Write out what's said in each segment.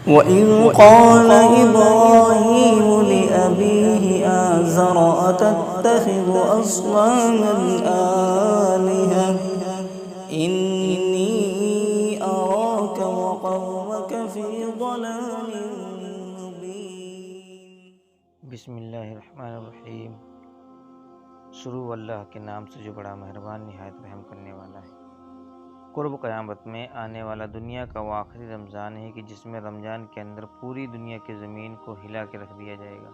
وَإِذْ قَالَ إِبْرَاهِيمُ لِأَبِيهِ آزَرَ أَتَتَّخِذُ أَصْنَامًا آلِهَةً إِنِّي أَرَاكَ وَقَوْمَكَ فِي ضَلَالٍ مُّبِينٍ۔ بسم اللہ الرحمن الرحیم۔ شروع اللہ کے نام سے جو بڑا مہربان نہایت رحم کرنے والا ہے۔ قرب قیامت میں آنے والا دنیا کا وہ آخری رمضان ہے کہ جس میں رمضان کے اندر پوری دنیا کی زمین کو ہلا کے رکھ دیا جائے گا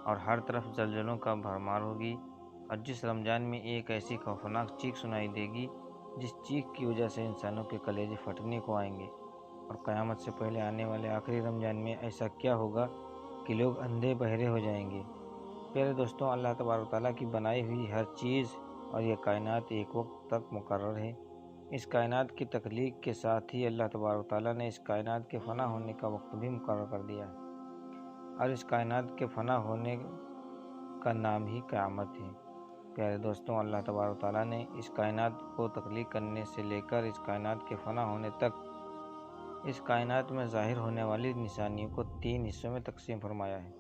اور ہر طرف زلزلوں کا بھرمار ہوگی، اور جس رمضان میں ایک ایسی خوفناک چیخ سنائی دے گی جس چیخ کی وجہ سے انسانوں کے کلیجے پھٹنے کو آئیں گے۔ اور قیامت سے پہلے آنے والے آخری رمضان میں ایسا کیا ہوگا کہ لوگ اندھے بہرے ہو جائیں گے۔ پیارے دوستوں، اللہ تبارک و تعالیٰ کی بنائی ہوئی ہر چیز اور یہ کائنات ایک وقت تک مقرر ہے۔ اس کائنات کی تخلیق کے ساتھ ہی اللہ تبارک و تعالیٰ نے اس کائنات کے فنا ہونے کا وقت بھی مقرر کر دیا ہے، اور اس کائنات کے فنا ہونے کا نام ہی قیامت ہے۔ پیارے دوستوں، اللہ تبارک و تعالیٰ نے اس کائنات کو تخلیق کرنے سے لے کر اس کائنات کے فنا ہونے تک اس کائنات میں ظاہر ہونے والی نشانیوں کو 3 حصوں میں تقسیم فرمایا ہے۔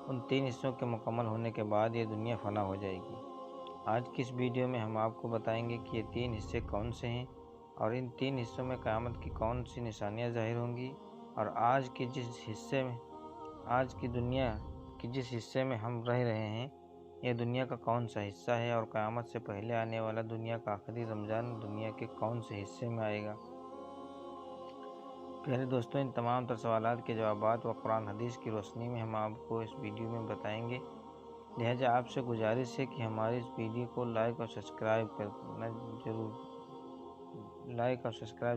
ان 3 حصوں کے مکمل ہونے کے بعد یہ دنیا فنا ہو جائے گی۔ آج کی اس ویڈیو میں ہم آپ کو بتائیں گے کہ یہ 3 حصے کون سے ہیں، اور ان 3 حصوں میں قیامت کی کون سی نشانیاں ظاہر ہوں گی، اور آج کی دنیا کے جس حصے میں ہم رہ رہے ہیں یہ دنیا کا کون سا حصہ ہے، اور قیامت سے پہلے آنے والا دنیا کا آخری رمضان دنیا کے کون سے حصے میں آئے گا۔ پیارے دوستوں، ان تمام تر سوالات کے جوابات و قرآن حدیث کی روشنی میں ہم آپ کو اس ویڈیو میں بتائیں گے، لہٰذا آپ سے گزارش ہے کہ ہماری اس ویڈیو کو لائک اور سبسکرائب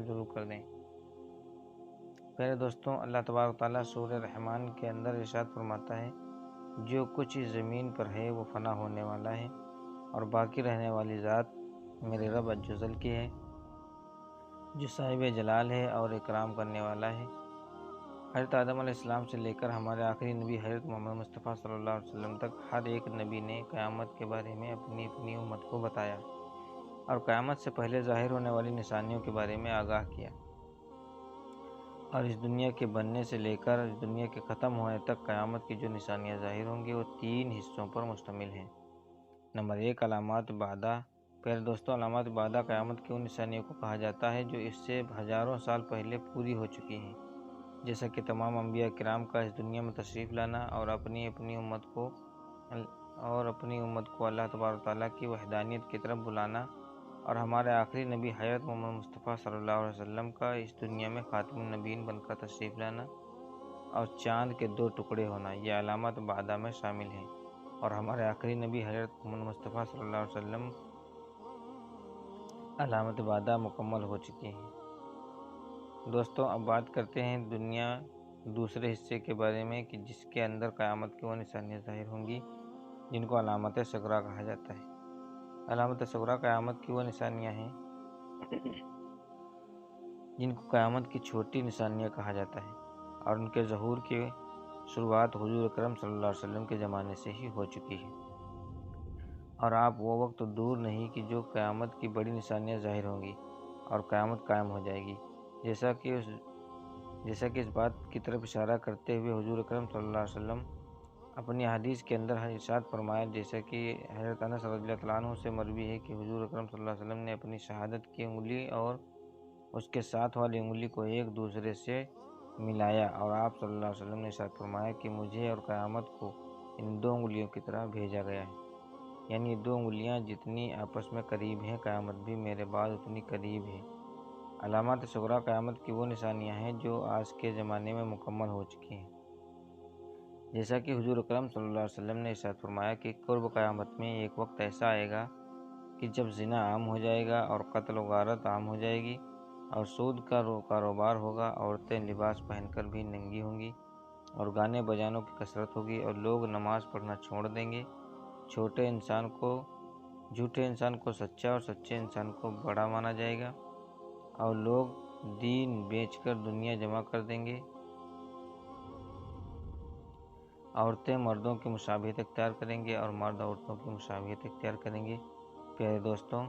ضرور کر دیں۔ پیارے دوستوں، اللہ تبارک و تعالیٰ سورہ رحمان کے اندر ارشاد فرماتا ہے، جو کچھ اس زمین پر ہے وہ فنا ہونے والا ہے، اور باقی رہنے والی ذات میرے رب عز و جل کی ہے، جو صاحب جلال ہے اور اکرام کرنے والا ہے۔ حضرت آدم علیہ السلام سے لے کر ہمارے آخری نبی حضرت محمد مصطفیٰ صلی اللہ علیہ وسلم تک ہر ایک نبی نے قیامت کے بارے میں اپنی امت کو بتایا، اور قیامت سے پہلے ظاہر ہونے والی نشانیوں کے بارے میں آگاہ کیا۔ اور اس دنیا کے بننے سے لے کر اس دنیا کے ختم ہونے تک قیامت کی جو نشانیاں ظاہر ہوں گی وہ 3 حصوں پر مشتمل ہیں۔ نمبر 1، علامات بعدہ۔ پیارے دوستوں، علامات بعدہ قیامت کی ان نشانیوں کو کہا جاتا ہے جو اس سے ہزاروں سال پہلے پوری ہو چکی ہیں، جیسا کہ تمام انبیاء کرام کا اس دنیا میں تشریف لانا اور اپنی امت کو اللہ تبارک و تعالیٰ کی وحدانیت کی طرف بلانا، اور ہمارے آخری نبی حضرت محمد مصطفیٰ صلی اللہ علیہ وسلم کا اس دنیا میں خاتم النبیین بن کر تشریف لانا، اور چاند کے 2 ٹکڑے ہونا، یہ علامات بعدہ میں شامل ہیں، اور ہمارے آخری نبی حضرت محمد مصطفیٰ صلی اللہ علیہ وسلم علامات بعدہ مکمل ہو چکی ہیں۔ دوستوں، اب بات کرتے ہیں دنیا دوسرے حصے کے بارے میں کہ جس کے اندر قیامت کی وہ نشانیاں ظاہر ہوں گی جن کو علامات صغریٰ کہا جاتا ہے۔ علامات صغریٰ قیامت کی وہ نشانیاں ہیں جن کو قیامت کی چھوٹی نشانیاں کہا جاتا ہے، اور ان کے ظہور کی شروعات حضور اکرم صلی اللہ علیہ وسلم کے زمانے سے ہی ہو چکی ہے، اور آپ وہ وقت دور نہیں کہ جو قیامت کی بڑی نشانیاں ظاہر ہوں گی اور قیامت قائم ہو جائے گی، جیسا کہ اس بات کی طرف اشارہ کرتے ہوئے حضور اکرم صلی اللہ علیہ وسلم اپنی حدیث کے اندر ارشاد فرمایا، جیسا کہ حضرت انس رضی اللہ تعالیٰ عنہ سے مروی ہے کہ حضور اکرم صلی اللہ علیہ وسلم نے اپنی شہادت کی انگلی اور اس کے ساتھ والی انگلی کو ایک دوسرے سے ملایا، اور آپ صلی اللہ علیہ وسلم نے ارشاد فرمایا کہ مجھے اور قیامت کو ان 2 انگلیوں کی طرح بھیجا گیا ہے، یعنی 2 انگلیاں جتنی آپس میں قریب ہیں قیامت بھی میرے بعد اتنی قریب ہے۔ علامات صغریٰ قیامت کی وہ نشانیاں ہیں جو آج کے زمانے میں مکمل ہو چکی ہیں، جیسا کہ حضور اکرم صلی اللہ علیہ وسلم نے ارشاد فرمایا کہ قرب قیامت میں ایک وقت ایسا آئے گا کہ جب زنا عام ہو جائے گا اور قتل و غارت عام ہو جائے گی، اور سود کا کاروبار ہوگا، عورتیں لباس پہن کر بھی ننگی ہوں گی، اور گانے بجانوں کی کثرت ہوگی، اور لوگ نماز پڑھنا چھوڑ دیں گے، جھوٹے انسان کو سچا اور سچے انسان کو بڑا مانا جائے گا، اور لوگ دین بیچ کر دنیا جمع کر دیں گے، عورتیں مردوں کی مشابہت اختیار کریں گے اور مرد عورتوں کی مشابہت اختیار کریں گے۔ پیارے دوستوں،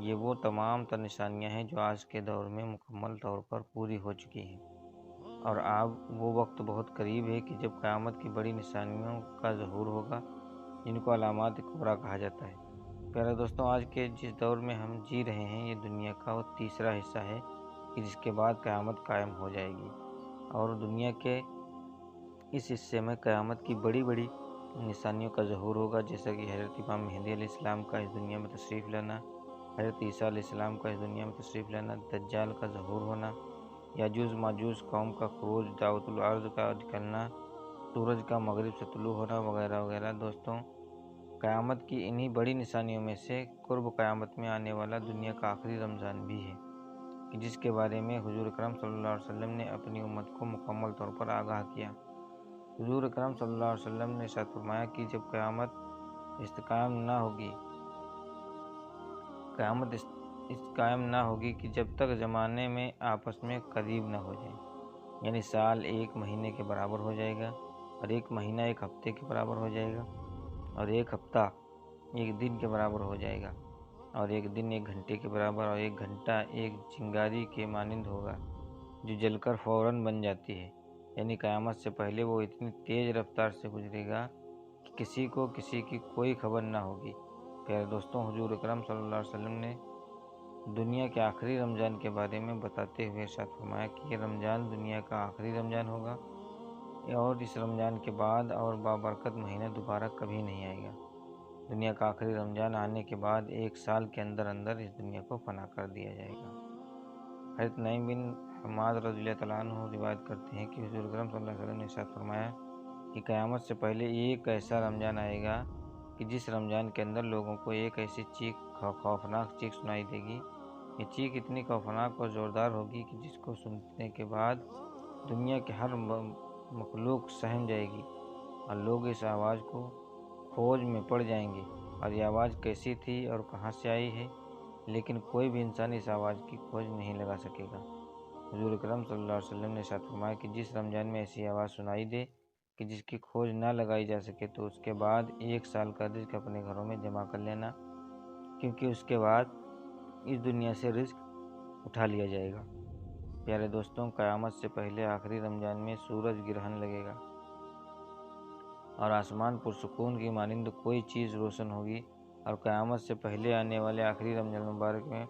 یہ وہ تمام تر نشانیاں ہیں جو آج کے دور میں مکمل طور پر پوری ہو چکی ہیں، اور اب وہ وقت بہت قریب ہے کہ جب قیامت کی بڑی نشانیوں کا ظہور ہوگا، جن کو علامات کبریٰ کہا جاتا ہے۔ پیارے دوستوں، آج کے جس دور میں ہم جی رہے ہیں، یہ دنیا کا وہ تیسرا حصہ ہے کہ جس کے بعد قیامت قائم ہو جائے گی، اور دنیا کے اس حصے میں قیامت کی بڑی بڑی نشانیوں کا ظہور ہوگا، جیسا کہ حضرت امام مہدی علیہ السلام کا اس دنیا میں تشریف لانا، حضرت عیسیٰ علیہ السلام کا اس دنیا میں تشریف لانا، دجال کا ظہور ہونا، یاجوج ماجوج قوم کا خروج، دعوت الارض کا نکلنا، سورج کا مغرب سے طلوع ہونا وغیرہ وغیرہ۔ دوستوں، قیامت کی انہی بڑی نشانیوں میں سے قرب قیامت میں آنے والا دنیا کا آخری رمضان بھی ہے، کہ جس کے بارے میں حضور اکرم صلی اللہ علیہ وسلم نے اپنی امت کو مکمل طور پر آگاہ کیا۔ حضور اکرم صلی اللہ علیہ وسلم نے ارشاد فرمایا کہ جب قیامت قائم نہ ہوگی کہ جب تک زمانے میں آپس میں قریب نہ ہو جائیں، یعنی سال ایک مہینے کے برابر ہو جائے گا، اور ایک مہینہ ایک ہفتے کے برابر ہو جائے گا، اور ایک ہفتہ ایک دن کے برابر ہو جائے گا، اور ایک دن ایک گھنٹے کے برابر، اور ایک گھنٹہ ایک چنگاری کے مانند ہوگا جو جل کر فوراً بن جاتی ہے۔ یعنی قیامت سے پہلے وہ اتنی تیز رفتار سے گزرے گا کہ کسی کو کسی کی کوئی خبر نہ ہوگی۔ پیارے دوستوں، حضور اکرم صلی اللہ علیہ وسلم نے دنیا کے آخری رمضان کے بارے میں بتاتے ہوئے ارشاد فرمایا کہ یہ رمضان دنیا کا آخری رمضان ہوگا، اور اس رمضان کے بعد اور بابرکت مہینہ دوبارہ کبھی نہیں آئے گا۔ دنیا کا آخری رمضان آنے کے بعد ایک سال کے اندر اندر اس دنیا کو فنا کر دیا جائے گا۔ حضرت نعیم بن حماد رضی اللہ تعالیٰ عنہ روایت کرتے ہیں کہ حضور اکرم صلی اللہ علیہ وسلم نے ارشاد فرمایا کہ قیامت سے پہلے ایک ایسا رمضان آئے گا کہ جس رمضان کے اندر لوگوں کو ایک ایسی خوفناک چیخ سنائی دے گی۔ یہ چیخ اتنی خوفناک اور زوردار ہوگی کہ جس کو سننے کے بعد دنیا کے ہر مخلوق سہم جائے گی، اور لوگ اس آواز کو کھوج میں پڑ جائیں گے، اور یہ آواز کیسی تھی اور کہاں سے آئی ہے، لیکن کوئی بھی انسان اس آواز کی کھوج نہیں لگا سکے گا۔ حضور اکرم صلی اللہ علیہ وسلم نے ارشاد فرمایا کہ جس رمضان میں ایسی آواز سنائی دے کہ جس کی کھوج نہ لگائی جا سکے، تو اس کے بعد ایک سال کا رزق اپنے گھروں میں جمع کر لینا، کیونکہ اس کے بعد اس دنیا سے رزق اٹھا لیا جائے گا۔ پیارے دوستوں، قیامت سے پہلے آخری رمضان میں سورج گرہن لگے گا، اور آسمان پرسکون کی مانند کوئی چیز روشن ہوگی، اور قیامت سے پہلے آنے والے آخری رمضان مبارک میں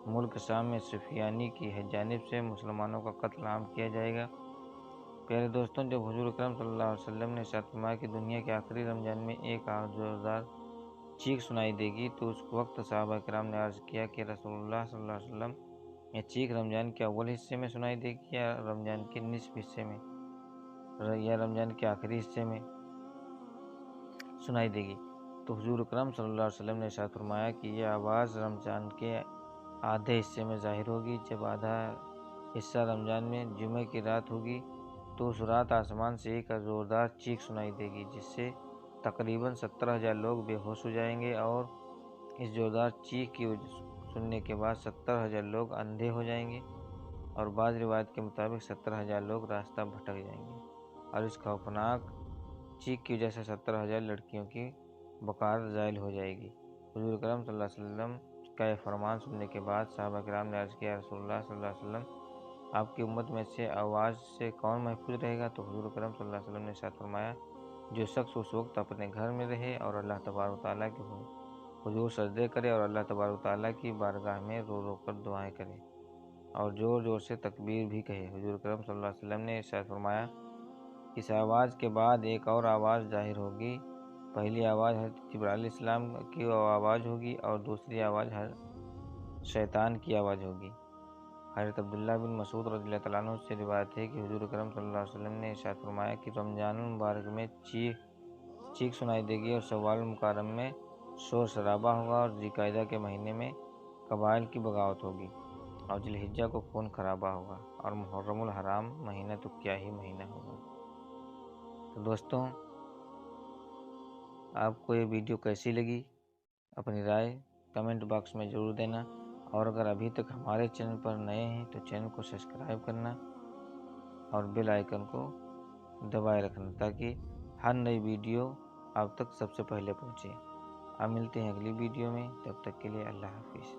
ملک شام میں سفیانی کی جانب سے مسلمانوں کا قتل عام کیا جائے گا۔ پیارے دوستوں، جب حضور اکرم صلی اللہ علیہ وسلم نے ارشاد فرمایا کہ دنیا کے آخری رمضان میں ایک زوردار چیخ سنائی دے گی، تو اس وقت صحابہ کرام نے عرض کیا کہ رسول اللہ صلی اللہ علیہ وسلم، یہ چیخ رمضان کے اول حصے میں سنائی دے گی یا رمضان کے نصف حصے میں، یا رمضان کے آخری حصے میں سنائی دے گی؟ تو حضور اکرم صلی اللہ علیہ وسلم نے ارشاد فرمایا کہ یہ آواز رمضان کے آدھے حصے میں ظاہر ہوگی۔ جب آدھا حصہ رمضان میں جمعہ کی رات ہوگی، تو اس رات آسمان سے ایک زوردار چیخ سنائی دے گی، جس سے تقریباً 70,000 لوگ بے ہوش ہو جائیں گے، اور اس زوردار چیخ کی سننے کے بعد 70,000 لوگ اندھے ہو جائیں گے، اور بعض روایت کے مطابق 70,000 لوگ راستہ بھٹک جائیں گے، اور اس خوفناک چیخ کی وجہ سے 70,000 لڑکیوں کی بقار زائل ہو جائے گی۔ حضور اکرم صلی اللہ علیہ وسلم کا یہ فرمان سننے کے بعد صحابہ کرام نے عرض کیا، رسول اللہ صلی اللہ علیہ وسلم، آپ کی امت میں سے آواز سے کون محفوظ رہے گا؟ تو حضور اکرم صلی اللہ علیہ وسلم نے ارشاد فرمایا، جو شخص اس وقت اپنے گھر میں رہے اور اللہ تبارک و تعالیٰ کے حضور سجدے کرے، اور اللہ تبارک و تعالیٰ کی بارگاہ میں رو رو کر دعائیں کرے، اور زور زور سے تکبیر بھی کہے۔ حضور اکرم صلی اللہ علیہ وسلم نے ارشاد فرمایا، اس آواز کے بعد ایک اور آواز ظاہر ہوگی۔ پہلی آواز حضرت جبرائیل علیہ السلام کی آواز ہوگی، اور دوسری آواز شیطان کی آواز ہوگی۔ حضرت عبداللہ بن مسعود رضی اللہ تعالیٰ عنہ سے روایت ہے کہ حضور اکرم صلی اللہ علیہ وسلم نے ارشاد فرمایا کہ رمضان المبارک میں چیخ سنائی دے گی، اور شوال المکرم میں شور شرابہ ہوگا، اور ذی القعدہ کے مہینے میں قبائل کی بغاوت ہوگی، اور ذی الحجہ کو خون خرابہ ہوگا، اور محرم الحرام مہینہ تو کیا ہی مہینہ ہوگا۔ تو دوستوں، آپ کو یہ ویڈیو کیسی لگی؟ اپنی رائے کمنٹ باکس میں ضرور دینا، اور اگر ابھی تک ہمارے چینل پر نئے ہیں تو چینل کو سبسکرائب کرنا، اور بیل آئیکن کو دبائے رکھنا، تاکہ ہر نئی ویڈیو آپ تک سب سے پہلے پہنچے۔ اب ملتے ہیں اگلی ویڈیو میں، تب تک کے لیے اللہ حافظ۔